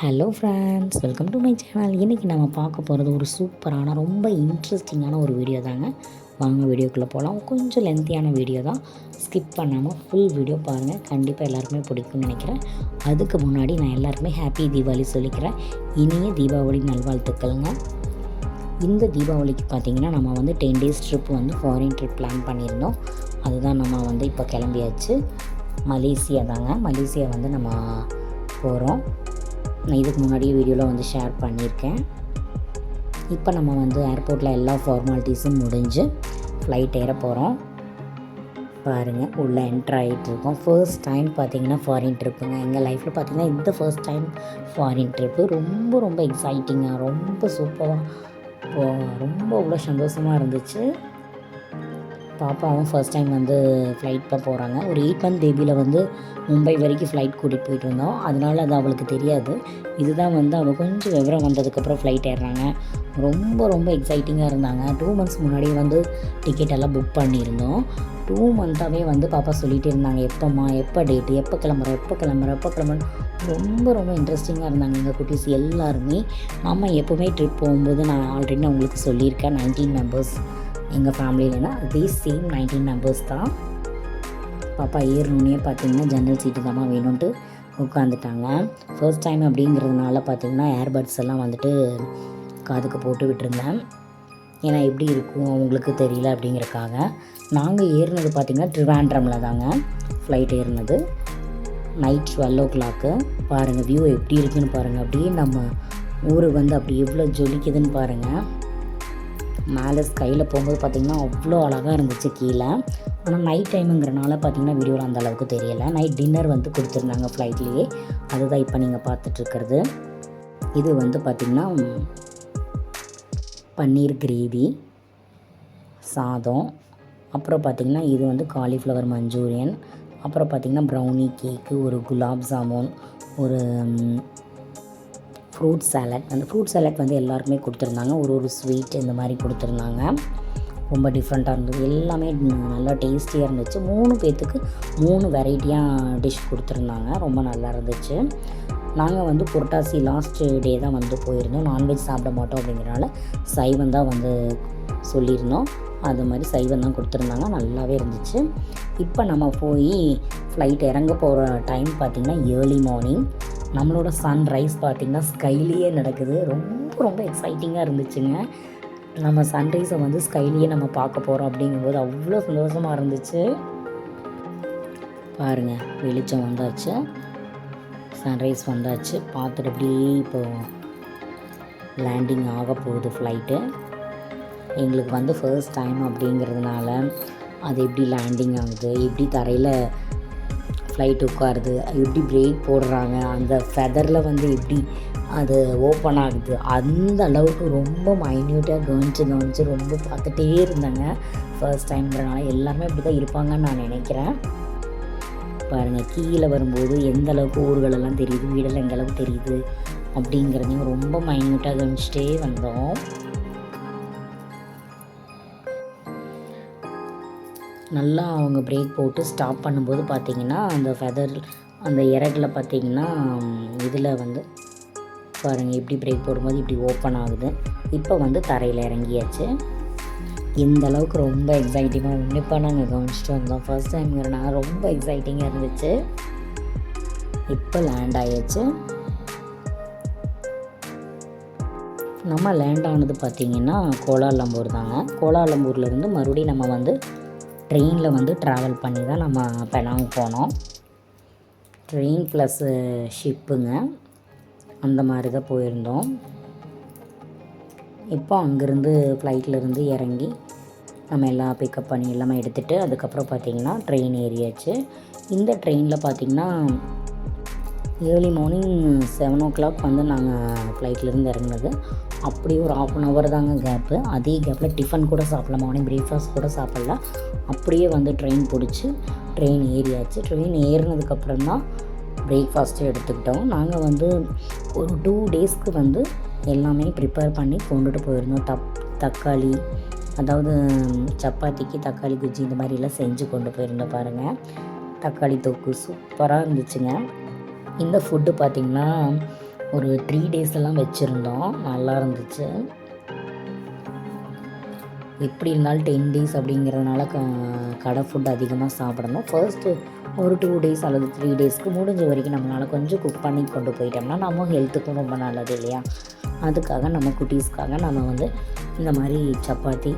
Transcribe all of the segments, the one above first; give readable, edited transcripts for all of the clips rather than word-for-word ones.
Hello friends, welcome to my channel. இன்றைக்கி நம்ம பார்க்க போகிறது ஒரு சூப்பரான ரொம்ப இன்ட்ரெஸ்டிங்கான ஒரு வீடியோ தாங்க. வாங்க வீடியோக்குள்ளே போகலாம். கொஞ்சம் லென்த்தியான வீடியோ தான், ஸ்கிப் பண்ணாமல் ஃபுல் வீடியோ பாருங்கள். கண்டிப்பாக எல்லாருக்குமே பிடிக்கும்னு நினைக்கிறேன். அதுக்கு முன்னாடி நான் எல்லாருக்குமே ஹாப்பி தீபாவளி சொல்லிக்கிறேன். இனிய தீபாவளி நல்வாழ்த்துக்கள்ங்க. இந்த தீபாவளிக்கு பார்த்திங்கன்னா நம்ம வந்து 10 days ட்ரிப் வந்து ஃபாரின் ட்ரிப் பிளான் பண்ணியிருந்தோம். அதுதான் நம்ம வந்து இப்போ கிளம்பியாச்சு. மலேசியா தாங்க. மலேசியா வந்து நம்ம போகிறோம். நான் இதுக்கு முன்னாடியே வீடியோவில் வந்து ஷேர் பண்ணியிருக்கேன். இப்போ நம்ம வந்து ஏர்போர்ட்டில் எல்லா ஃபார்மாலிட்டிஸும் முடிஞ்சு ஃப்ளைட் ஏற போகிறோம். பாருங்கள், உள்ளே என்ட்ரு ஆகிட்டுருக்கோம். ஃபர்ஸ்ட் டைம் பார்த்திங்கன்னா ஃபாரின் ட்ரிப்புங்க. எங்கள் லைஃப்பில் பார்த்திங்கன்னா இந்த ஃபர்ஸ்ட் டைம் ஃபாரின் ட்ரிப்பு ரொம்ப ரொம்ப எக்ஸைட்டிங்காக, ரொம்ப சூப்பராக, ரொம்ப அவ்வளோ சந்தோஷமாக இருந்துச்சு. பாப்பாவும் ஃபர்ஸ்ட் டைம் வந்து ஃப்ளைட்டில் போகிறாங்க. ஒரு 8 month பேபியில் வந்து மும்பை வரைக்கும் ஃப்ளைட் கூட்டிகிட்டு போயிட்டு இருந்தோம். அதனால் அது அவளுக்கு தெரியாது. இதுதான் வந்து அவள் கொஞ்சம் விவரம் வந்ததுக்கப்புறம் ஃப்ளைட் ஏறுறாங்க. ரொம்ப ரொம்ப எக்ஸைட்டிங்காக இருந்தாங்க. 2 months முன்னாடியே வந்து டிக்கெட் எல்லாம் புக் பண்ணியிருந்தோம். 2 months வந்து பாப்பா சொல்லிகிட்டே இருந்தாங்க, எப்போம்மா, எப்போ டேட்டு, எப்போ கிளம்புறோம். ரொம்ப ரொம்ப இன்ட்ரெஸ்டிங்காக இருந்தாங்க எங்கள் குட்டீஸ் எல்லாருமே. நம்ம எப்போவுமே ட்ரிப் போகும்போது நான் ஆல்ரெடி உங்களுக்கு சொல்லியிருக்கேன், 19 members எங்கள் ஃபேமிலியிலனா அதே சேம் 19 members தான். பாப்பா ஏறணுன்னே பார்த்திங்கன்னா ஜன்னல் சீட்டு தான் வேணும்ன்ட்டு உட்காந்துட்டாங்க. ஃபர்ஸ்ட் டைம் அப்படிங்கிறதுனால பார்த்திங்கன்னா ஏர்பட்ஸ் எல்லாம் வந்துட்டு காதுக்கு போட்டு விட்டுருந்தேன். ஏன்னா எப்படி இருக்கும் அவங்களுக்கு தெரியல அப்படிங்கிறக்காக. நாங்கள் ஏறினது பார்த்திங்கன்னா ட்ரிவாண்ட்ரமில் தாங்க ஃப்ளைட் ஏறினது. Night 12 o'clock. பாருங்கள் வியூ எப்படி இருக்குதுன்னு பாருங்கள். அப்படியே நம்ம ஊருக்கு வந்து அப்படி எவ்வளோ ஜொலிக்குதுன்னு பாருங்கள். மேலே ஸ்கையில் போகும்போது பார்த்திங்கன்னா அவ்வளோ அழகாக இருந்துச்சு கீழே. ஆனால் நைட் டைமுங்கிறனால பார்த்திங்கன்னா வீடியோவில் அந்த அளவுக்கு தெரியலை. நைட் டின்னர் வந்து கொடுத்துருந்தாங்க ஃப்ளைட்லேயே. அதுதான் இப்போ நீங்கள் பார்த்துட்ருக்கிறது. இது வந்து பார்த்திங்கன்னா பன்னீர் கிரேவி, சாதம், அப்புறம் பார்த்திங்கன்னா இது வந்து காலிஃப்ளவர் மஞ்சூரியன், அப்புறம் பார்த்திங்கன்னா ப்ரௌனி கேக்கு, ஒரு குலாப் ஜாமுன், ஒரு ஃப்ரூட் சாலட். அந்த ஃப்ரூட் சாலட் வந்து எல்லாருக்குமே கொடுத்துருந்தாங்க. ஒரு ஸ்வீட் இந்த மாதிரி கொடுத்துருந்தாங்க. ரொம்ப டிஃப்ரெண்ட்டாக இருந்தது. எல்லாமே நல்லா டேஸ்டியாக இருந்துச்சு. 3 பேர்த்துக்கு 3 வெரைட்டியாக டிஷ் கொடுத்துருந்தாங்க. ரொம்ப நல்லா இருந்துச்சு. நாங்கள் வந்து புரட்டாசி லாஸ்ட் டே தான் வந்து போயிருந்தோம். நான்வெஜ் சாப்பிட மாட்டோம் அப்படிங்கிறனால சைவம் தான் வந்து சொல்லியிருந்தோம். அது மாதிரி சைவம் தான் கொடுத்துருந்தாங்க. நல்லாவே இருந்துச்சு. இப்போ நம்ம போய் ஃப்ளைட் இறங்க போகிற டைம் பார்த்திங்கன்னா ஏர்லி மார்னிங். நம்மளோட சன்ரைஸ் பார்த்திங்கன்னா ஸ்கைலியே நடக்குது. ரொம்ப ரொம்ப எக்ஸைட்டிங்காக இருந்துச்சுங்க. நம்ம சன்ரைஸை வந்து ஸ்கைலியே நம்ம பார்க்க போகிறோம் அப்படிங்கும்போது அவ்வளோ சந்தோஷமாக இருந்துச்சு. பாருங்கள், வெளிச்சம் வந்தாச்சு, சன்ரைஸ் வந்தாச்சு. பார்த்துட்டு அப்படியே இப்போது லேண்டிங் ஆக போகுது ஃப்ளைட்டு. எங்களுக்கு வந்து ஃபர்ஸ்ட் டைம் அப்படிங்கிறதுனால அது எப்படி லேண்டிங் ஆகுது, எப்படி தரையில் ஃப்ளைட் உட்காருது, எப்படி பிரேக் போடுறாங்க, அந்த ஃபெதரில் வந்து எப்படி அது ஓப்பன் ஆகுது, அந்த அளவுக்கு ரொம்ப மைன்யூட்டாக கவனித்து ரொம்ப பார்த்துட்டே இருந்தாங்க. ஃபர்ஸ்ட் டைம்ங்கிறனால எல்லாருமே இப்படி தான் இருப்பாங்கன்னு நான் நினைக்கிறேன். பாருங்கள், கீழே வரும்போது எந்த அளவுக்கு ஊர்களெல்லாம் தெரியுது, வீடெல்லாம் எந்த அளவுக்கு தெரியுது அப்படிங்கிறதையும் ரொம்ப மைன்யூட்டாக கவனிச்சிட்டே வந்தோம். நல்லா அவங்க பிரேக் போட்டு ஸ்டாப் பண்ணும்போது பார்த்திங்கன்னா அந்த ஃபெதர், அந்த இறகில் பார்த்திங்கன்னா இதில் வந்து பாருங்கள் எப்படி பிரேக் போடும்போது இப்படி ஓப்பன் ஆகுது. இப்போ வந்து தரையில் இறங்கியாச்சு. இந்த அளவுக்கு ரொம்ப எக்ஸைட்டிங்காக உன்னிப்பாக நாங்கள் கவனிச்சிட்டு வந்தோம். ஃபர்ஸ்ட் டைம்ங்கிறனால ரொம்ப எக்ஸைட்டிங்காக இருந்துச்சு. இப்போ லேண்ட் ஆயாச்சு. நம்ம லேண்ட் ஆனது பார்த்திங்கன்னா கோலாலம்பூர் தாங்க. கோலாலம்பூர்லேருந்து மறுபடியும் நம்ம வந்து ட்ரெயினில் வந்து ட்ராவல் பண்ணி தான் நம்ம பெனாங் போனோம். ட்ரெயின் ப்ளஸ்ஸு ஷிப்புங்க, அந்த மாதிரி தான் போயிருந்தோம். இப்போ அங்கேருந்து ஃப்ளைட்லேருந்து இறங்கி நம்ம எல்லாம் பிக்கப் பண்ணி எல்லாமே எடுத்துகிட்டு அதுக்கப்புறம் பார்த்திங்கன்னா ட்ரெயின் ஏறியாச்சு. இந்த ட்ரெயினில் பார்த்திங்கன்னா ஏர்லி மார்னிங் 7 o'clock வந்து நாங்கள் ஃப்ளைட்லேருந்து இறங்கினது. அப்படியே ஒரு 1/2 hour தாங்க கேப்பு. அதே கேப்பில் டிஃபன் கூட சாப்பிடல, மார்னிங் பிரேக்ஃபாஸ்ட் கூட சாப்பிடல. அப்படியே வந்து ட்ரெயின் பிடிச்சி ட்ரெயின் ஏறியாச்சு. ட்ரெயின் ஏறினதுக்கப்புறம் தான் பிரேக்ஃபாஸ்ட்டு எடுத்துக்கிட்டோம். நாங்கள் வந்து ஒரு 2 daysக்கு வந்து எல்லாமே ப்ரிப்பேர் பண்ணி கொண்டுட்டு போயிருந்தோம். தக்காளி, அதாவது சப்பாத்திக்கு தக்காளி குஜ்ஜி இந்த மாதிரிலாம் செஞ்சு கொண்டு போயிருந்தோம். பாருங்கள், தக்காளி தொக்கு சூப்பராக இருந்துச்சுங்க. இந்த ஃபுட்டு பார்த்திங்கன்னா ஒரு 3 days எல்லாம் வச்சுருந்தோம். நல்லா இருந்துச்சு. எப்படி இருந்தாலும் 10 days அப்படிங்கிறதுனால கடை ஃபுட் அதிகமாக சாப்பிடணும். ஃபர்ஸ்ட்டு ஒரு 2 days அல்லது 3 daysக்கு முடிஞ்ச வரைக்கும் நம்மளால் கொஞ்சம் குக் பண்ணி கொண்டு போயிட்டோம்னா நம்ம ஹெல்த்துக்கும் ரொம்ப நல்லது இல்லையா? அதுக்காக நம்ம குட்டீஸ்க்காக நம்ம வந்து இந்த மாதிரி சப்பாத்தி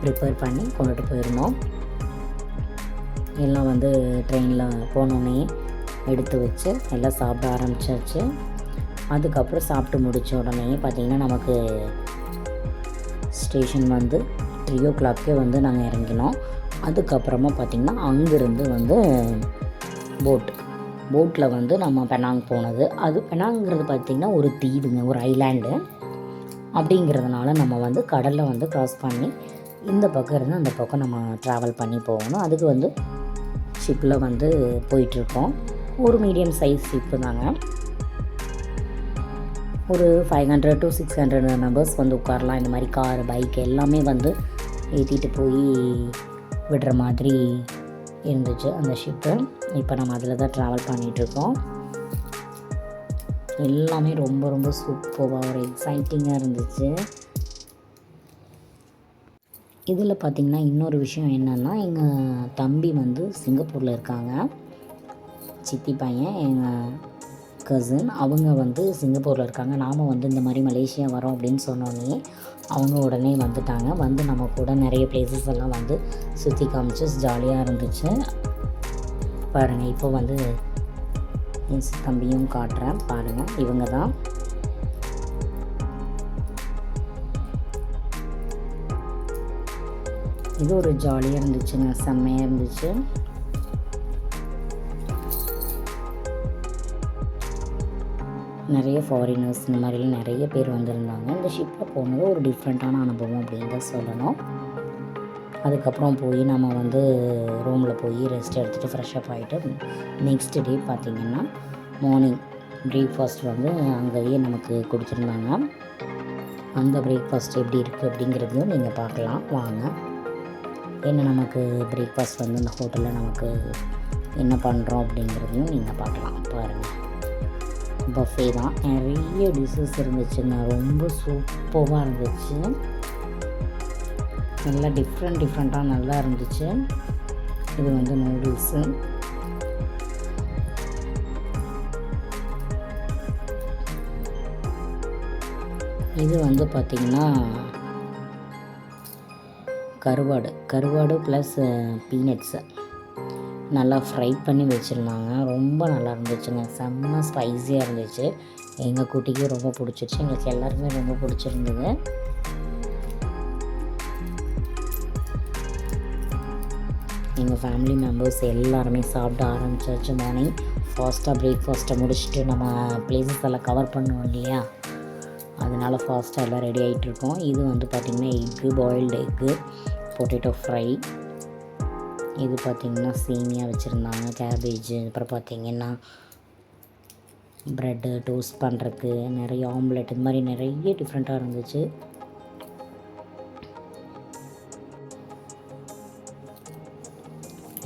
ப்ரிப்பேர் பண்ணி கொண்டுட்டு போயிருந்தோம். எல்லாம் வந்து ட்ரெயினில் போனோடனே எடுத்து வச்சு எல்லாம் சாப்பிட ஆரம்பித்தாச்சு. அதுக்கப்புறம் சாப்பிட்டு முடித்த உடனே பார்த்திங்கன்னா நமக்கு ஸ்டேஷன் வந்து 3 o'clock வந்து நாங்கள் இறங்கினோம். அதுக்கப்புறமா பார்த்திங்கன்னா அங்கேருந்து வந்து போட்டில் வந்து நம்ம பெனாங் போனது. அது பெனாங்கிறது பார்த்திங்கன்னா ஒரு தீவுங்க, ஒரு ஐலாண்டு. அப்படிங்கிறதுனால நம்ம வந்து கடலில் வந்து க்ராஸ் பண்ணி இந்த பக்கம் இருந்து அந்த பக்கம் நம்ம ட்ராவல் பண்ணி போகணும். அதுக்கு வந்து ஷிப்பில் வந்து போயிட்டுருக்கோம். ஒரு மீடியம் சைஸ் ஷிப்பு தாங்க. ஒரு 500 to 600 மெம்பர்ஸ் வந்து உட்காரலாம். இந்த மாதிரி கார், பைக் எல்லாமே வந்து ஏற்றிட்டு போய் விடுற மாதிரி இருந்துச்சு அந்த ஷிப்பு. இப்போ நம்ம அதில் தான் ட்ராவல் பண்ணிகிட்ருக்கோம். எல்லாமே ரொம்ப ரொம்ப சூப்பராக ஒரு எக்ஸைட்டிங்காக இருந்துச்சு. இதில் பார்த்திங்கன்னா இன்னொரு விஷயம் என்னென்னா, எங்கள் தம்பி வந்து சிங்கப்பூரில் இருக்காங்க. சித்தி பையன் எங்கள் கசின் அவங்க வந்து சிங்கப்பூரில் இருக்காங்க. நாம் வந்து இந்த மாதிரி மலேசியா வரோம் அப்படின்னு சொன்னோன்னே அவங்க உடனே வந்துட்டாங்க. வந்து நம்ம கூட நிறைய பிளேசஸ் எல்லாம் வந்து சுற்றி காமிச்சு ஜாலியாக இருந்துச்சு. பாருங்கள், இப்போ வந்து என் தம்பியும் காட்டுறேன் பாருங்கள். இவங்க தான். இது ஒரு ஜாலியாக இருந்துச்சுங்க, செம்மையாக இருந்துச்சு. நிறைய ஃபாரினர்ஸ் இந்த மாதிரிலாம் நிறைய பேர் வந்திருந்தாங்க. இந்த ஷிப்பில் போனது ஒரு டிஃப்ரெண்ட்டான அனுபவம் அப்படின்னு தான் சொல்லணும். அதுக்கப்புறம் போய் நம்ம வந்து ரூமில் போய் ரெஸ்ட் எடுத்துகிட்டு ஃப்ரெஷ்அப் ஆகிட்டு நெக்ஸ்ட் டே பார்த்திங்கன்னா மார்னிங் பிரேக்ஃபாஸ்ட் வந்து அங்கேயே நமக்கு கொடுத்துருந்தாங்க. அந்த பிரேக்ஃபாஸ்ட் எப்படி இருக்குது அப்படிங்கிறதையும் நீங்கள் பார்க்கலாம் வாங்க. என்ன நமக்கு பிரேக்ஃபாஸ்ட் வந்து இந்த ஹோட்டலில் நமக்கு என்ன பண்ணுறோம் அப்படிங்கிறதையும் நீங்கள் பார்க்கலாம். பாருங்கள், பஃபே தான். நிறைய டிஷ்ஷஸ் இருந்துச்சுங்க. ரொம்ப சூப்பராக இருந்துச்சு. நல்லா டிஃப்ரெண்ட்டாக நல்லா இருந்துச்சு. இது வந்து நூடுல்ஸு. இது வந்து பார்த்திங்கன்னா கருவாடு ப்ளஸ் பீனட்ஸு நல்லா ஃப்ரை பண்ணி வச்சுருந்தாங்க. ரொம்ப நல்லா இருந்துச்சுங்க. செம்ம ஸ்பைஸியாக இருந்துச்சு. எங்கள் குட்டிக்கு ரொம்ப பிடிச்சிருச்சு. எங்களுக்கு எல்லாருமே ரொம்ப பிடிச்சிருந்தது. எங்கள் ஃபேமிலி மெம்பர்ஸ் எல்லாருமே சாப்பிட ஆரம்பிச்சாச்சு. மார்னிங் ஃபாஸ்ட்டாக பிரேக்ஃபாஸ்ட்டை முடிச்சுட்டு நம்ம பிளேசஸ் எல்லாம் கவர் பண்ணுவோம் இல்லையா, அதனால் ஃபாஸ்ட்டாக எல்லாம் ரெடி ஆகிட்ருக்கோம். இது வந்து பார்த்திங்கன்னா egg, boiled egg, potato fry. இது பார்த்திங்கன்னா சேமியா வச்சுருந்தாங்க, கேபேஜ். அப்புறம் பார்த்திங்கன்னா ப்ரெட்டு டோஸ்ட் பண்ணுறதுக்கு நிறைய ஆம்லெட், இது மாதிரி நிறைய டிஃப்ரெண்ட்டாக இருந்துச்சு.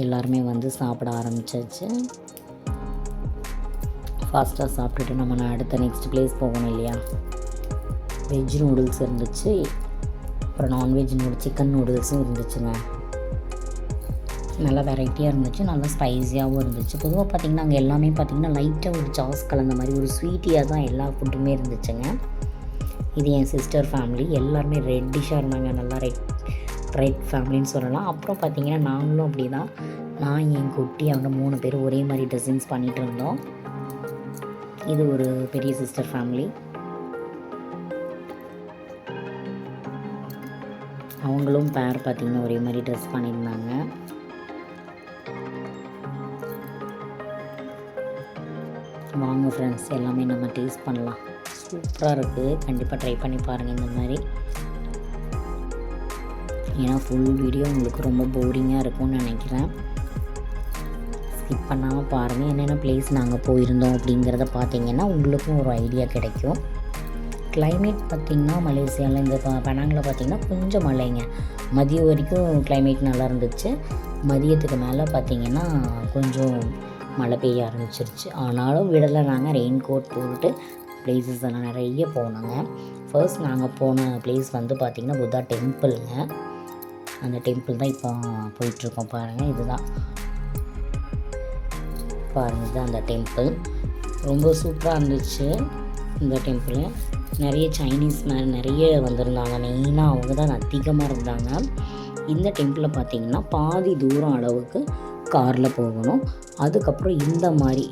எல்லாருமே வந்து சாப்பிட ஆரம்பிச்சாச்சு. ஃபாஸ்ட்டாக சாப்பிட்டுட்டு நம்ம அடுத்த நெக்ஸ்ட் பிளேஸ் போகணும் இல்லையா. வெஜ் நூடுல்ஸ் இருந்துச்சு, அப்புறம் நான்வெஜ் சிக்கன் நூடுல்ஸும் இருந்துச்சுங்க. நல்லா வெரைட்டியாக இருந்துச்சு, நல்லா ஸ்பைஸியாகவும் இருந்துச்சு. பொதுவாக பார்த்திங்கன்னா அங்கே எல்லாமே பார்த்திங்கன்னா லைட்டாக ஒரு சாஸ் கலந்த மாதிரி ஒரு ஸ்வீட்டியாக தான் எல்லா ஃபுட்டுமே இருந்துச்சுங்க. இது என் சிஸ்டர் ஃபேமிலி, எல்லாருமே ரெட்டிஷாக இருந்தாங்க. நல்லா ரெட் ஃபேமிலின்னு சொல்லலாம். அப்புறம் பார்த்திங்கன்னா நாங்களும் அப்படி தான். நான் என் குட்டி அவங்க 3 பேர் ஒரே மாதிரி ட்ரெஸ்ஸிங்ஸ் பண்ணிகிட்டு இருந்தோம். இது ஒரு பெரிய சிஸ்டர் ஃபேமிலி. அவங்களும் பேர் பார்த்திங்கன்னா ஒரே மாதிரி ட்ரெஸ் பண்ணியிருந்தாங்க. வாங்க ஃப்ரெண்ட்ஸ், எல்லாமே நம்ம டேஸ்ட் பண்ணலாம். சூப்பராக இருக்குது. கண்டிப்பாக ட்ரை பண்ணி பாருங்கள் இந்த மாதிரி. ஏன்னா ஃபுல் வீடியோ உங்களுக்கு ரொம்ப போரிங்காக இருக்கும்னு நினைக்கிறேன். ஸ்கிப் பண்ணாமல் பாருங்கள். என்னென்ன பிளேஸ் நாங்கள் போயிருந்தோம் அப்படிங்கிறத பார்த்தீங்கன்னா உங்களுக்கும் ஒரு ஐடியா கிடைக்கும். கிளைமேட் பார்த்திங்கன்னா மலேசியாவில் இந்த பெனாங்கில் பார்த்திங்கன்னா கொஞ்சம் மழைங்க. மதியம் வரைக்கும் கிளைமேட் நல்லா இருந்துச்சு. மதியத்துக்கு மேலே பார்த்திங்கன்னா கொஞ்சம் மழை பெய்ய ஆரம்பிச்சிருச்சு. ஆனாலும் விடலை, நாங்கள் ரெயின் கோட் போட்டுட்டு பிளேசஸ் எல்லாம் நிறைய போனோங்க. ஃபர்ஸ்ட் நாங்கள் போன பிளேஸ் வந்து பார்த்திங்கன்னா புத்தா டெம்பிளுங்க. அந்த டெம்பிள் தான் இப்போ போயிட்டுருக்கோம் பாருங்கள். இதுதான் பாருங்கள், இதுதான் அந்த டெம்பிள். ரொம்ப சூப்பராக இருந்துச்சு இந்த டெம்பிள். நிறைய சைனீஸ் மேன் நிறைய வந்திருந்தாங்க. மெயினாக அவங்க தான் அதிகமாக இருந்தாங்க. இந்த டெம்பிளில் பார்த்திங்கன்னா பாதி தூரம் அளவுக்கு காரில் போகணும். அதுக்கப்புறம் இந்த மாதிரி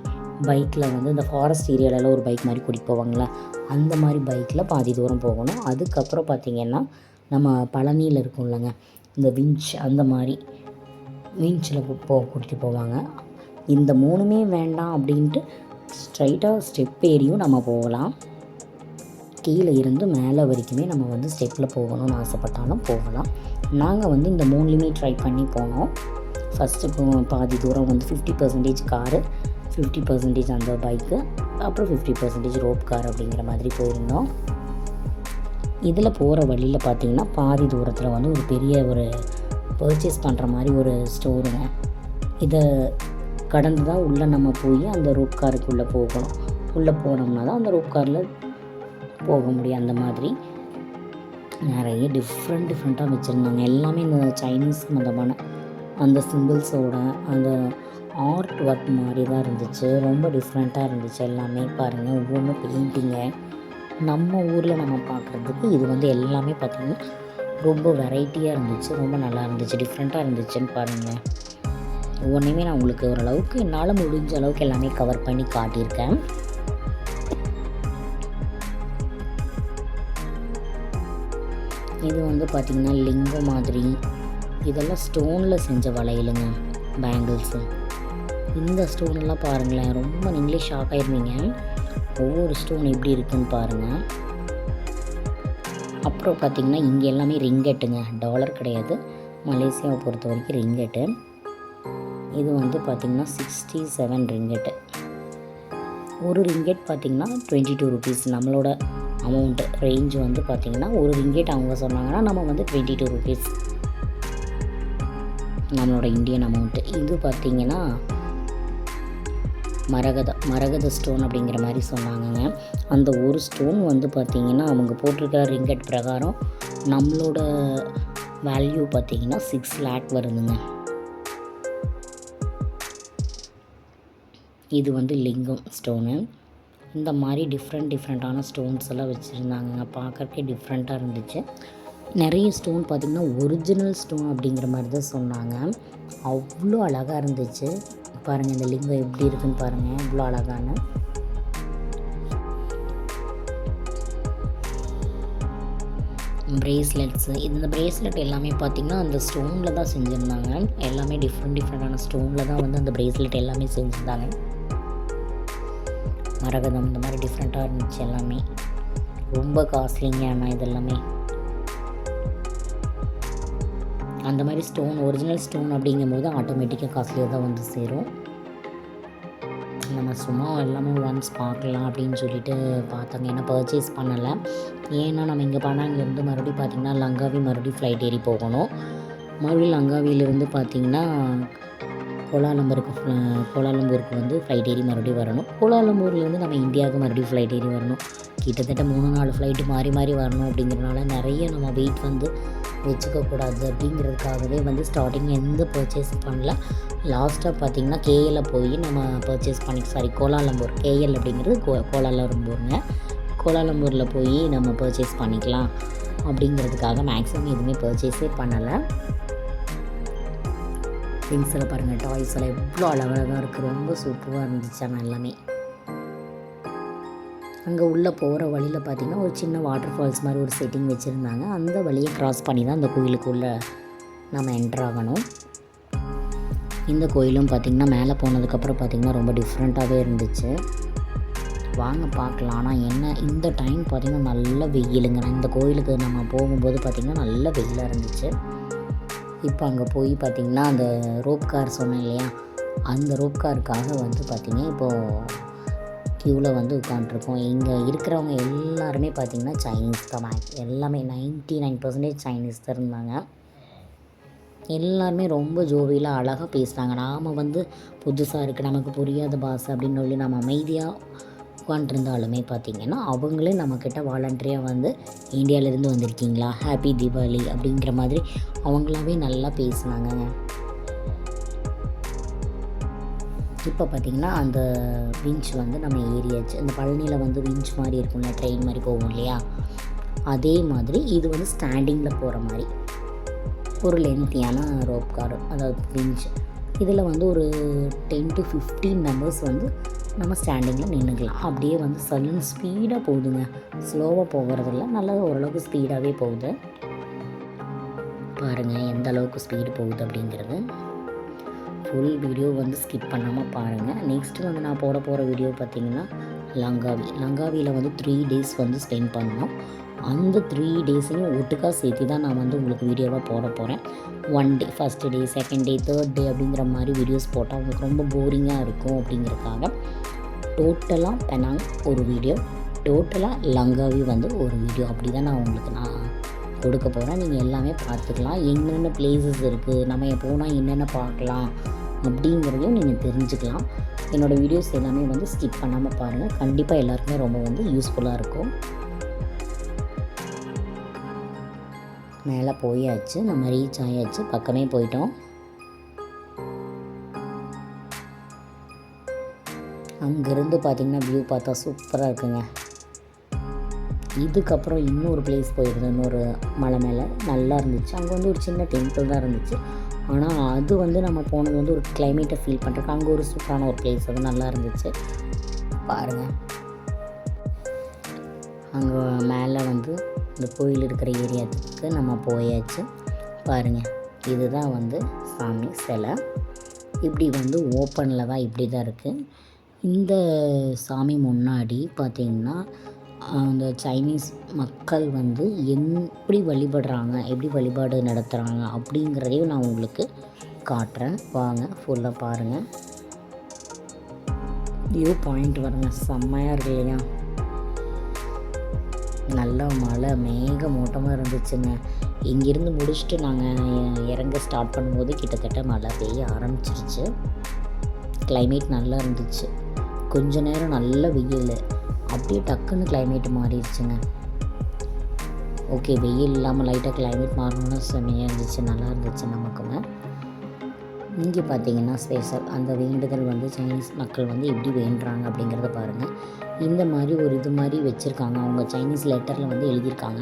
பைக்கில் வந்து இந்த ஃபாரஸ்ட் ஏரியாவில் ஒரு பைக் மாதிரி கூட்டிகிட்டு போவாங்களே, அந்த மாதிரி பைக்கில் பாதி தூரம் போகணும். அதுக்கப்புறம் பார்த்திங்கன்னா நம்ம பழனியில் இருக்கும் இல்லைங்க, இந்த விஞ்ச், அந்த மாதிரி விஞ்சில் கூட்டிகிட்டு போவாங்க. இந்த 3மே வேண்டாம் அப்படின்ட்டு ஸ்ட்ரைட்டாக ஸ்டெப் ஏறியும் நம்ம போகலாம். கீழே இருந்து மேலே வரைக்குமே நம்ம வந்து ஸ்டெப்பில் போகணும்னு ஆசைப்பட்டாலும் போகலாம். நாங்கள் வந்து இந்த 3லையுமே ட்ரை பண்ணி போனோம். ஃபஸ்ட்டு பாதி தூரம் வந்து 50% காரு, 50% அந்த பைக்கு, அப்புறம் 50% ரோப் கார் அப்படிங்கிற மாதிரி போயிருந்தோம். இதில் போகிற வழியில் பார்த்திங்கன்னா பாதி தூரத்தில் வந்து ஒரு பெரிய ஒரு பர்ச்சேஸ் பண்ணுற மாதிரி ஒரு ஸ்டோருங்க. இதை கடந்து தான் உள்ளே நம்ம போய் அந்த ரோப் காருக்குள்ளே போகணும். உள்ளே போனோம்னா தான் அந்த ரோப் காரில் போக முடியும். அந்த மாதிரி நிறைய டிஃப்ரெண்ட்டாக வச்சுருந்தாங்க. எல்லாமே இந்த சைனீஸ் சம்மந்தமான அந்த சிம்பிள்ஸோட அந்த ஆர்ட் ஒர்க் மாதிரி தான் இருந்துச்சு. ரொம்ப டிஃப்ரெண்ட்டாக இருந்துச்சு எல்லாமே. பாருங்கள், ஒவ்வொன்றும் பெயிண்டிங்கு. நம்ம ஊரில் நம்ம பார்க்குறதுக்கு இது வந்து எல்லாமே பார்த்திங்கன்னா ரொம்ப வெரைட்டியாக இருந்துச்சு. ரொம்ப நல்லா இருந்துச்சு, டிஃப்ரெண்ட்டாக இருந்துச்சுன்னு பாருங்கள். ஒவ்வொன்றையுமே நான் உங்களுக்கு ஓரளவுக்கு என்னால் முடிஞ்ச அளவுக்கு எல்லாமே கவர் பண்ணி காட்டியிருக்கேன். இது வந்து பார்த்திங்கன்னா லிங்கம் மாதிரி, இதெல்லாம் ஸ்டோனில் செஞ்ச வளையலுங்க, பேங்கிள்ஸு. இந்த ஸ்டோனெல்லாம் பாருங்களேன், ரொம்ப நீங்களே ஷாக் ஆகிருவீங்க. ஒவ்வொரு ஸ்டோன் எப்படி இருக்குதுன்னு பாருங்கள். அப்புறம் பார்த்திங்கன்னா இங்கே எல்லாமே ரிங்கெட்டுங்க, டாலர் கிடையாது. மலேசியாவை பொறுத்த வரைக்கும் ரிங்கெட்டு. இது வந்து பார்த்திங்கன்னா 67 ரிங்கெட்டு. ஒரு ரிங்கெட் பார்த்திங்கன்னா 22 ருபீஸ். நம்மளோட அமௌண்ட்டு ரேஞ்சு வந்து பார்த்திங்கன்னா ஒரு ரிங்கெட் அவங்க சொன்னாங்கன்னா நம்ம வந்து 22 ருபீஸ் நம்மளோட இந்தியன் அமௌண்ட்டு. இது பார்த்திங்கன்னா மரகத ஸ்டோன் அப்படிங்கிற மாதிரி சொன்னாங்கங்க. அந்த ஒரு ஸ்டோன் வந்து பார்த்திங்கன்னா அவங்க போட்டிருக்கிற ரிங்கெட் பிரகாரம் நம்மளோட வேல்யூ பார்த்திங்கன்னா 6 லேக் வருதுங்க. இது வந்து லிங்கம் ஸ்டோனு. இந்த மாதிரி டிஃப்ரெண்ட்டான ஸ்டோன்ஸ் எல்லாம் வச்சுருந்தாங்க. பார்க்குறக்கே டிஃப்ரெண்ட்டாக இருந்துச்சு. நிறைய ஸ்டோன் பார்த்திங்கன்னா ஒரிஜினல் ஸ்டோன் அப்படிங்கிற மாதிரி தான் சொன்னாங்க. அவ்வளோ அழகாக இருந்துச்சு. பாருங்கள், இந்த லிங்கம் எப்படி இருக்குன்னு பாருங்கள், இவ்வளோ அழகான. பிரேஸ்லெட்ஸு, இந்த பிரேஸ்லெட் எல்லாமே பார்த்திங்கன்னா அந்த ஸ்டோனில் தான் செஞ்சுருந்தாங்க. எல்லாமே டிஃப்ரெண்ட்டான ஸ்டோனில் தான் வந்து அந்த பிரேஸ்லெட் எல்லாமே செஞ்சுருந்தாங்க. மரகதம் இந்த மாதிரி டிஃப்ரெண்ட்டாக இருந்துச்சு எல்லாமே. ரொம்ப காஸ்ட்லிங்க. ஆனால் இதெல்லாமே அந்த மாதிரி ஸ்டோன், ஒரிஜினல் ஸ்டோன் அப்படிங்கும்போது ஆட்டோமேட்டிக்காக காஸ்ட்லியாக தான் வந்து சேரும். நம்ம சும்மா எல்லாமே ஒன்ஸ் பார்க்கலாம் அப்படின்னு சொல்லிட்டு பார்த்தாங்க. ஏன்னா பர்ச்சேஸ் பண்ணலை. ஏன்னா நம்ம இங்கே பண்ணால் இங்கேருந்து மறுபடியும் பார்த்திங்கன்னா லங்காவி மறுபடியும் ஃப்ளைட் ஏறி போகணும். மறுபடியும் லங்காவியிலேருந்து பார்த்திங்கன்னா கோலாலம்பூருக்கு வந்து ஃப்ளைட் ஏறி மறுபடியும் வரணும். கோலாலம்பூர்லேருந்து நம்ம இந்தியாவுக்கு மறுபடியும் ஃப்ளைட் ஏறி வரணும். கிட்டத்தட்ட 3-4 ஃப்ளைட்டு மாறி வரணும். அப்படிங்கிறதுனால நிறைய நம்ம வெயிட் வந்து வச்சுக்கக்கூடாது அப்படிங்கிறதுக்காகவே வந்து ஸ்டார்டிங் எந்த பர்ச்சேஸ் பண்ணல. லாஸ்ட்டாக பார்த்திங்கன்னா கேஎல்ல போய் நம்ம பர்ச்சேஸ் கோலாலம்பூர், கேஎல் அப்படிங்கிறது கோலாலம்பூருங்க. கோலாலம்பூரில் போய் நம்ம பர்ச்சேஸ் பண்ணிக்கலாம் அப்படிங்கிறதுக்காக மேக்ஸிமம் எதுவுமே பர்ச்சேஸே பண்ணலை. திங்ஸ் எல்லாம் பாருங்கள், டாய்ஸ் எல்லாம் எவ்வளோ அழகாக இருக்குது. ரொம்ப சூப்பராக இருந்துச்சு. ஆனால் எல்லாமே அங்கே உள்ளே போகிற வழியில் பார்த்திங்கன்னா ஒரு சின்ன வாட்டர் ஃபால்ஸ் மாதிரி ஒரு செட்டிங் வச்சுருந்தாங்க. அந்த வழியை க்ராஸ் பண்ணி தான் அந்த கோயிலுக்குள்ளே நம்ம என்ட்ரு ஆகணும். இந்த கோயிலும் பார்த்திங்கன்னா மேலே போனதுக்கப்புறம் பார்த்திங்கன்னா ரொம்ப டிஃப்ரெண்ட்டாகவே இருந்துச்சு. வாங்க பார்க்கலாம். ஆனால் என்ன, இந்த டைம் பார்த்திங்கன்னா நல்ல வெயிலுங்க. இந்த கோயிலுக்கு நம்ம போகும்போது பார்த்திங்கன்னா நல்ல வெயிலாக இருந்துச்சு. இப்போ அங்கே போய் பார்த்திங்கன்னா அந்த ரோப் கார் சொன்னேன் இல்லையா, அந்த ரோப் காருக்காக வந்து பார்த்திங்கன்னா இப்போது க்யூவில் வந்து உட்காண்ட்ருக்கோம். இங்கே இருக்கிறவங்க எல்லாருமே பார்த்திங்கன்னா சைனீஸ் தான். எல்லாமே 99% சைனீஸ் தான் இருந்தாங்க. எல்லாருமே ரொம்ப ஜோவியலாக அழகாக பேசுகிறாங்க. நாம் வந்து புதுசாக இருக்குது, நமக்கு புரியாத பாஷை அப்படின்னு சொல்லி நம்ம அமைதியாக உட்காண்ட்ருந்தாலுமே பார்த்திங்கன்னா அவங்களே நம்மக்கிட்ட வாலண்டரியாக வந்து இந்தியாவிலேருந்து வந்திருக்கீங்களா, ஹாப்பி தீபாவளி அப்படிங்கிற மாதிரி அவங்களாவே நல்லா பேசினாங்க. இப்போ பார்த்திங்கன்னா அந்த விஞ்ச் வந்து நம்ம ஏறியாச்சு. அந்த பழனியில் வந்து விஞ்ச் மாதிரி இருக்கும்ல, ட்ரெயின் மாதிரி போகும் இல்லையா, அதே மாதிரி இது வந்து ஸ்டாண்டிங்கில் போகிற மாதிரி ஒரு லென்த்தியான ரோப் கார், அதாவது விஞ்ச். இதில் வந்து ஒரு 10 to 15 மெம்பர்ஸ் வந்து நம்ம ஸ்டாண்டிங்கில் நின்றுக்கலாம். அப்படியே வந்து சல்லுன்னு ஸ்பீடாக போகுதுங்க, ஸ்லோவாக போகிறதில்ல, நல்லா ஓரளவுக்கு ஸ்பீடாகவே போகுது. பாருங்கள் எந்த அளவுக்கு ஸ்பீடு போகுது அப்படிங்கிறது. ஃபுல் வீடியோ வந்து ஸ்கிப் பண்ணாமல் பாருங்கள். நெக்ஸ்ட்டு வந்து நான் போகிற வீடியோ பார்த்திங்கன்னா லங்காவியில் வந்து 3 days வந்து ஸ்பெண்ட் பண்ணோம். அந்த 3 daysையும் ஒட்டுக்கா சேர்த்து தான் நான் வந்து உங்களுக்கு வீடியோவாக போகிறேன். 1 day, first day, second day, third day அப்படிங்கிற மாதிரி வீடியோஸ் போட்டால் உங்களுக்கு ரொம்ப போரிங்காக இருக்கும் அப்படிங்கிறதுக்காக டோட்டலாக பெனாங் ஒரு வீடியோ, டோட்டலாக லங்காவி வந்து ஒரு வீடியோ, அப்படி தான் நான் உங்களுக்கு கொடுக்க போகிறேன். நீங்கள் எல்லாமே பார்த்துக்கலாம். என்னென்ன பிளேசஸ் இருக்குது, நம்ம போனால் என்னென்ன பார்க்கலாம் அப்படிங்கிறதையும் நீங்கள் தெரிஞ்சுக்கலாம். என்னோடய வீடியோஸ் எல்லாமே வந்து ஸ்கிப் பண்ணாமல் பாருங்கள். கண்டிப்பாக எல்லாருக்குமே ரொம்ப வந்து யூஸ்ஃபுல்லாக இருக்கும். மேலே போயாச்சு, நம்ம ரீச் ஆயாச்சு, பக்கமே போயிட்டோம். அங்கேருந்து பார்த்திங்கன்னா வியூ பார்த்தா சூப்பராக இருக்குங்க. இதுக்கப்புறம் இன்னொரு பிளேஸ் போயிருந்தோம், இன்னொரு மலை மேலே, நல்லா இருந்துச்சு. அங்கே வந்து ஒரு சின்ன டெம்பிள் தான் இருந்துச்சு. ஆனால் அது வந்து நம்ம போனது வந்து ஒரு கிளைமேட்டை ஃபீல் பண்ணுறதுக்கு அங்கே ஒரு சூப்பரான ஒரு பிளேஸ், அது நல்லா இருந்துச்சு. பாருங்கள் அங்கே மேலே வந்து இந்த கோயில் இருக்கிற ஏரியாவுக்கு நம்ம போயாச்சு. பாருங்கள் இதுதான் வந்து சாமி சிலை. இப்படி வந்து ஓப்பனில் தான் இப்படி தான் இருக்குது. இந்த சாமி முன்னாடி பார்த்திங்கன்னா அந்த சைனீஸ் மக்கள் வந்து எப்படி வழிபடுறாங்க, எப்படி வழிபாடு நடத்துகிறாங்க அப்படிங்கிறதையும் நான் உங்களுக்கு காட்டுறேன். வாங்க ஃபுல்லாக பாருங்கள். வியூ பாயிண்ட் பாருங்க, செம்மையாக இருக்கு இல்லையா. நல்லா மழை மேகமூட்டமாக இருந்துச்சுங்க. இங்கேருந்து முடிச்சுட்டு நாங்கள் இறங்க ஸ்டார்ட் பண்ணும்போது கிட்டத்தட்ட மழை பெய்ய ஆரம்பிச்சிருச்சு. கிளைமேட் நல்லா இருந்துச்சு. கொஞ்ச நேரம் நல்ல வெயில், அப்படியே டக்குன்னு கிளைமேட் மாறிடுச்சுங்க. ஓகே, வெயில் இல்லாமல் லைட்டாக கிளைமேட் மாறணும்னா செம்மையாக இருந்துச்சு, நல்லா இருந்துச்சு நமக்குங்க. இங்கே பார்த்தீங்கன்னா ஸ்பெஷல் அந்த வேண்டுதல் வந்து சைனீஸ் மக்கள் வந்து எப்படி வேண்டுறாங்க அப்படிங்கிறத பாருங்கள். இந்த மாதிரி ஒரு இது மாதிரி வச்சுருக்காங்க, அவங்க சைனீஸ் லெட்டரில் வந்து எழுதியிருக்காங்க.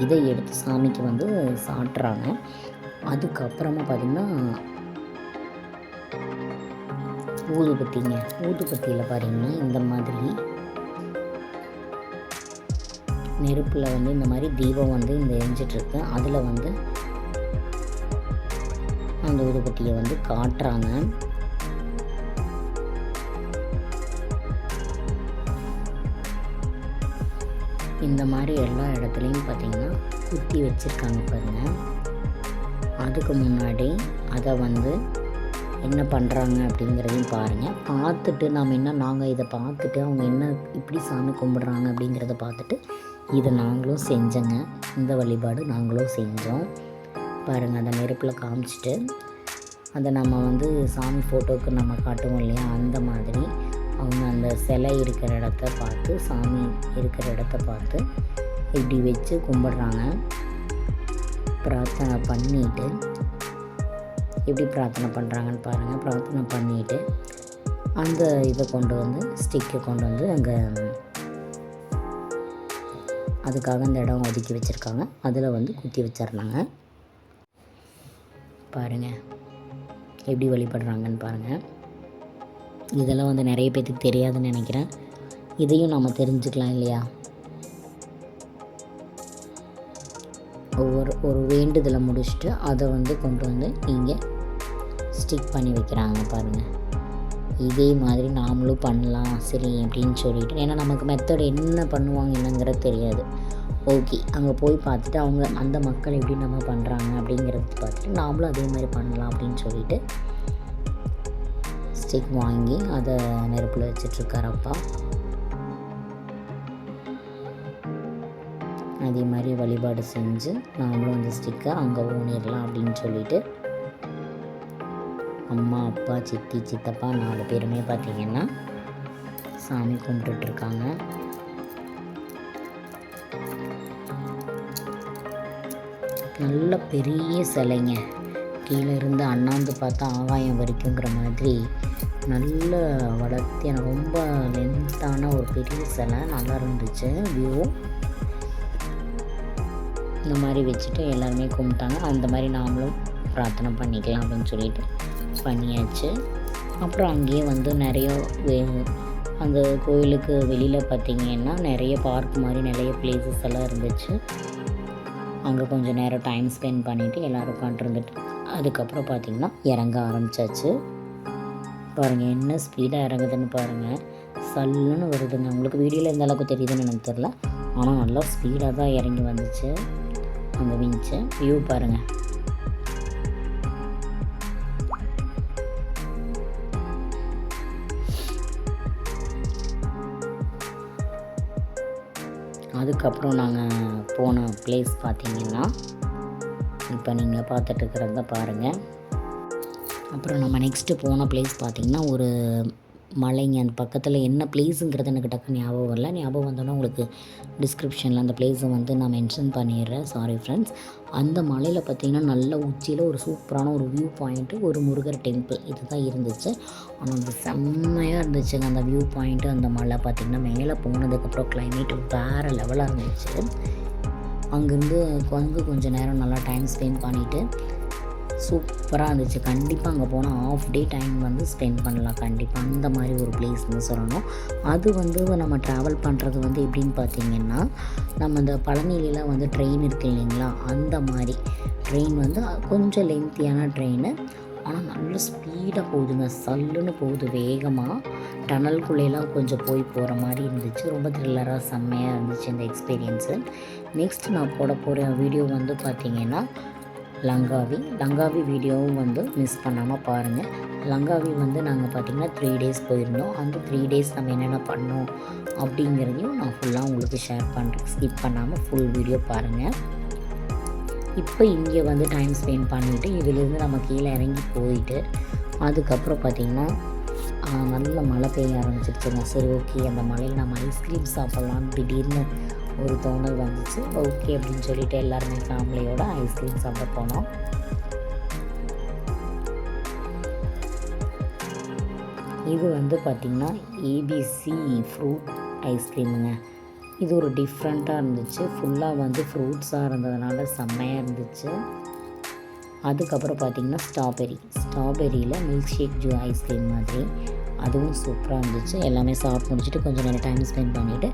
இதை எடுத்து சாமிக்கு வந்து சாட்டுறாங்க. அதுக்கப்புறமா பார்த்திங்கன்னா ஊதுபத்திங்க. ஊதுபத்தியில் பாருங்கன்னா இந்த மாதிரி நெருப்பில் வந்து இந்த மாதிரி தீபம் வந்து இந்த எரிஞ்சிட்ருக்கு. அதில் வந்து அந்த ஊதுபத்தியை வந்து காட்டுறாங்க. இந்த மாதிரி எல்லா இடத்துலையும் பார்த்திங்கன்னா குத்தி வச்சுருக்காங்க பாருங்கள். அதுக்கு முன்னாடி அதை வந்து என்ன பண்ணுறாங்க அப்படிங்கிறதையும் பாருங்கள். பார்த்துட்டு நாங்கள் இதை பார்த்துட்டு அவங்க என்ன இப்படி சாமி கும்பிட்றாங்க அப்படிங்கிறத பார்த்துட்டு இதை நாங்களும் செஞ்சோங்க. இந்த வழிபாடு நாங்களும் செஞ்சோம். பாருங்கள், அந்த நெருப்பில் காமிச்சிட்டு அதை நம்ம வந்து சாமி ஃபோட்டோவுக்கு நம்ம காட்டுவோம் இல்லையா, அந்த மாதிரி அவங்க அந்த சிலை இருக்கிற இடத்த பார்த்து, சாமி இருக்கிற இடத்த பார்த்து இப்படி வச்சு கும்பிட்றாங்க. பிரார்த்தனை பண்ணிவிட்டு எப்படி பிரார்த்தனை பண்ணுறாங்கன்னு பாருங்கள். பிரார்த்தனை பண்ணிவிட்டு அந்த இதை கொண்டு வந்து ஸ்டிக்கை கொண்டு வந்து அங்கே அதுக்காக அந்த இடம் ஒதுக்கி வச்சுருக்காங்க, அதில் வந்து குத்தி வச்சிட்றாங்க. பாருங்கள் எப்படி வழிபடுறாங்கன்னு பாருங்கள். இதெல்லாம் வந்து நிறைய பேருக்கு தெரியாதுன்னு நினைக்கிறேன். இதையும் நம்ம தெரிஞ்சுக்கலாம் இல்லையா. ஒரு வேண்டுதலை முடிச்சுட்டு அதை வந்து கொண்டு வந்து இங்கே ஸ்டிக் பண்ணி வைக்கிறாங்க பாருங்கள். இதே மாதிரி நாமளும் பண்ணலாம் சரி அப்படின்னு சொல்லிட்டு, ஏன்னா நமக்கு மெத்தட் என்ன பண்ணுவாங்க என்னங்கிறது தெரியாது. ஓகே, அங்கே போய் பார்த்துட்டு அவங்க அந்த மக்கள் எப்படி நம்ம பண்ணுறாங்க அப்படிங்கிறத பார்த்துட்டு நாமளும் அதே மாதிரி பண்ணலாம் அப்படின்னு சொல்லிட்டு ஸ்டிக் வாங்கி அதை நெருப்பில் வச்சிட்ருக்காரு அப்பா. அதே மாதிரி வழிபாடு செஞ்சு நாமளும் அந்த ஸ்டிக்கை அங்கே ஊனிடலாம் அப்படின்னு சொல்லிட்டு அம்மா, அப்பா, சித்தி, சித்தப்பா 4 பேருமே பார்த்திங்கன்னா சாமி கும்பிட்டுட்ருக்காங்க. நல்ல பெரிய சிலைங்க, கீழே இருந்து அண்ணாந்து பார்த்தா ஆகாயம் வரைக்குங்கிற மாதிரி நல்ல வளர்த்தியான ரொம்ப லென்த்தான ஒரு பெரிய சிலை. நல்லா இருந்துச்சு வியூ. இந்த மாதிரி வச்சுட்டு எல்லாருமே கும்பிட்டாங்க. அந்த மாதிரி நாமளும் பிரார்த்தனை பண்ணிக்கலாம் அப்படின்னு சொல்லிட்டு பண்ணியாச்சு. அப்புறம் அங்கேயே வந்து நிறைய அந்த கோயிலுக்கு வெளியில் பார்த்திங்கன்னா நிறைய பார்க் மாதிரி நிறைய பிளேசஸ் எல்லாம் இருந்துச்சு. அங்கே கொஞ்சம் நேரம் டைம் ஸ்பெண்ட் பண்ணிவிட்டு எல்லோரும் உட்காந்துருந்துட்டு அதுக்கப்புறம் பார்த்திங்கன்னா இறங்க ஆரம்பித்தாச்சு. பாருங்கள் என்ன ஸ்பீடாக இறங்குதுன்னு பாருங்கள், சல்லுன்னு வருதுங்க. உங்களுக்கு வீடியோவில் எந்த அளவுக்கு தெரியுதுன்னு எனக்கு தெரில, ஆனால் நல்லா ஸ்பீடாக தான் இறங்கி வந்துச்சு அந்த விஞ்சு. வியூ பாருங்கள். அதுக்கப்புறம் நாங்கள் போன பிளேஸ் பார்த்திங்கன்னா இப்போ நீங்கள் பார்த்துட்ருக்கிறத பாருங்கள். அப்புறம் நம்ம நெக்ஸ்ட்டு போன பிளேஸ் பார்த்திங்கன்னா ஒரு மலைங்க. அந்த பக்கத்தில் என்ன பிளேஸுங்கிறது எனக்கு டக்குன்னு ஞாபகம் வரல. ஞாபகம் வந்தோன்னா உங்களுக்கு டிஸ்கிரிப்ஷனில் அந்த பிளேஸை வந்து நான் மென்ஷன் பண்ணிடுறேன். Sorry friends. அந்த மலையில் பார்த்திங்கன்னா நல்ல உச்சியில் ஒரு சூப்பரான ஒரு வியூ பாயிண்ட்டு, ஒரு முருகர் டெம்பிள் இது தான் இருந்துச்சு. ஆனால் அது செம்மையாக இருந்துச்சுங்க அந்த வியூ பாயிண்ட்டு. அந்த மலை பார்த்திங்கன்னா மேலே போனதுக்கப்புறம் கிளைமேட் வேறு லெவலாக இருந்துச்சு. அங்கேருந்து கொஞ்சம் நேரம் நல்லா டைம் ஸ்பெண்ட் பண்ணிவிட்டு சூப்பராக இருந்துச்சு. கண்டிப்பாக அங்கே போனால் ஆஃப் டே டைம் வந்து ஸ்பெண்ட் பண்ணலாம் கண்டிப்பாக. அந்த மாதிரி ஒரு பிளேஸ்னு சொல்லணும். அது வந்து நம்ம ட்ராவல் பண்ணுறது வந்து எப்படின்னு பார்த்திங்கன்னா, நம்ம இந்த பழனியிலாம் வந்து ட்ரெயின் இருக்குது இல்லைங்களா, அந்த மாதிரி ட்ரெயின் வந்து கொஞ்சம் லென்த்தியான ட்ரெயின். ஆனால் நல்ல ஸ்பீடாக போகுதுங்க, சல்லுன்னு போகுது வேகமாக. டனல்குள்ளேலாம் கொஞ்சம் போகிற மாதிரி இருந்துச்சு. ரொம்ப த்ரில்லராக செம்மையாக இருந்துச்சு இந்த எக்ஸ்பீரியன்ஸு. நெக்ஸ்ட் நான் போகிற வீடியோ வந்து பார்த்திங்கன்னா லங்காவி வீடியோவும் வந்து மிஸ் பண்ணாமல் பாருங்கள். லங்காவி வந்து நாங்கள் பார்த்திங்கன்னா 3 days போயிருந்தோம். அந்த 3 days நம்ம என்னென்ன பண்ணோம் அப்படிங்கிறதையும் நான் ஃபுல்லாக உங்களுக்கு ஷேர் பண்ணுறேன். ஸ்கிப் பண்ணாமல் ஃபுல் வீடியோ பாருங்கள். இப்போ இங்கே வந்து டைம் ஸ்பெண்ட் பண்ணிவிட்டு இதிலேருந்து நம்ம கீழே இறங்கி போயிட்டு அதுக்கப்புறம் பார்த்திங்கன்னா நல்ல மழை பெய்ய ஆரம்பிச்சிருச்சுங்க. சரி ஓகே, அந்த மழையில் நம்ம ஐஸ்கிரீம் சாப்பிட்லான்னு திடீர்னு ஒரு தோணல் வந்துச்சு. ஓகே அப்படின்னு சொல்லிட்டு எல்லாருமே ஃபேமிலியோட ஐஸ்கிரீம் சாப்பிட போனோம். இது வந்து பார்த்திங்கன்னா ABC ஃப்ரூட் ஐஸ்கிரீமுங்க. இது ஒரு டிஃப்ரெண்ட்டாக இருந்துச்சு. ஃபுல்லாக வந்து ஃப்ரூட்ஸாக இருந்ததுனால செம்மையாக இருந்துச்சு. அதுக்கப்புறம் பார்த்திங்கன்னா ஸ்ட்ராபெரியில் மில்க் ஷேக் ஐஸ்கிரீம் மாதிரி அதுவும் சூப்பராக இருந்துச்சு. எல்லாமே சாப்பிட்டு முடிச்சுட்டு கொஞ்சம் நேரம் டைம் ஸ்பெண்ட் பண்ணிவிட்டு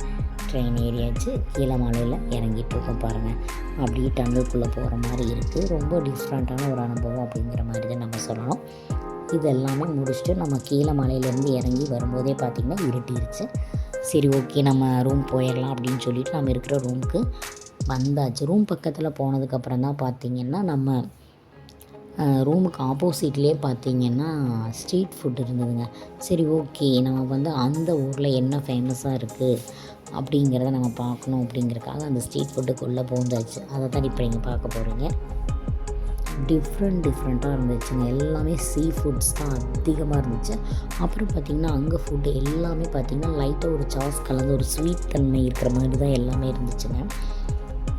ட்ரெயின் ஏறியாச்சு. கீழே மலையில் இறங்கிட்டுருக்கோம் பாருங்கள். அப்படியே டன்னலுக்குள்ளே போகிற மாதிரி இருக்குது. ரொம்ப டிஃப்ரெண்ட்டான ஒரு அனுபவம் அப்படிங்கிற மாதிரி தான் நம்ம சொல்லணும். இது எல்லாமே முடிச்சுட்டு நம்ம கீழே மலையிலேருந்து இறங்கி வரும்போதே பார்த்திங்கன்னா இருட்டிருச்சு. சரி ஓகே, நம்ம ரூம் போயிடலாம் அப்படின்னு சொல்லிவிட்டு நம்ம இருக்கிற ரூமுக்கு வந்தாச்சு. ரூம் பக்கத்தில் போனதுக்கப்புறம் தான் பார்த்திங்கன்னா நம்ம ரூமுக்கு ஆப்போசிட்லேயே பார்த்திங்கன்னா ஸ்ட்ரீட் ஃபுட் இருந்ததுங்க. சரி ஓகே, நம்ம வந்து அந்த ஊரில் என்ன ஃபேமஸாக இருக்குது அப்படிங்கிறத நம்ம பார்க்கணும் அப்படிங்கிறதுக்காக அந்த ஸ்ட்ரீட் ஃபுட்டுக்குள்ளே போந்தாச்சு. அதை தான் இப்போ நீங்கள் பார்க்க போகிறீங்க. டிஃப்ரெண்ட்டாக இருந்துச்சுங்க. எல்லாமே சீ ஃபுட்ஸ் தான் அதிகமாக இருந்துச்சு. அப்புறம் பார்த்திங்கன்னா அங்கே ஃபுட்டு எல்லாமே பார்த்திங்கன்னா லைட்டாக ஒரு சாஸ் கலந்து ஒரு ஸ்வீட் தன்மை இருக்கிற மாதிரி தான் எல்லாமே இருந்துச்சுங்க.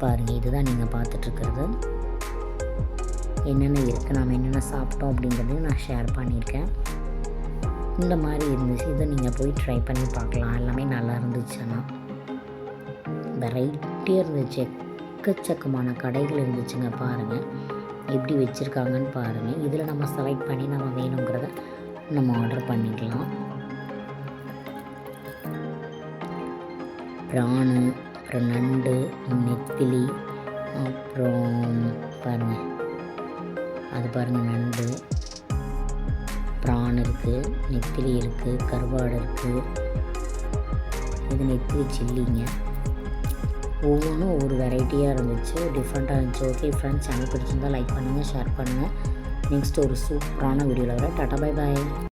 பாருங்கள், இதுதான் நீங்கள் பார்த்துட்ருக்கிறது. என்னென்ன இருக்குது, நம்ம என்னென்ன சாப்பிட்டோம் அப்படிங்கிறதையும் நான் ஷேர் பண்ணியிருக்கேன். இந்த மாதிரி இருந்துச்சு. இதை நீங்கள் போய் ட்ரை பண்ணி பார்க்கலாம். எல்லாமே நல்லா இருந்துச்சுன்னா வெரைட்டியாக இருந்துச்சு. எக்கச்சக்கமான கடைகள் இருந்துச்சுங்க. பாருங்கள் எப்படி வச்சுருக்காங்கன்னு பாருங்கள். இதில் நம்ம செலக்ட் பண்ணி நம்ம வேணுங்கிறத நம்ம ஆர்டர் பண்ணிக்கலாம். ப்ரானு, அப்புறம் நண்டு, நெத்திலி, அப்புறம் பாருங்கள் அது பாருங்கள் நண்டு, ப்ரான் இருக்குது, நெத்திலி இருக்குது, கருவாடு இருக்குது. இது நெத்திலி சில்லிங்க. ஒவ்வொன்றும் ஒரு வெரைட்டியாக இருந்துச்சு, டிஃப்ரெண்ட்டாக இருந்துச்சு. ஓகே ஃப்ரெண்ட்ஸ், சேனல் பிடிச்சிருந்தால் லைக் பண்ணுங்கள், ஷேர் பண்ணுங்கள். நெக்ஸ்ட் ஒரு சூப்பரான வீடியோவில் வர. Tata bye bye.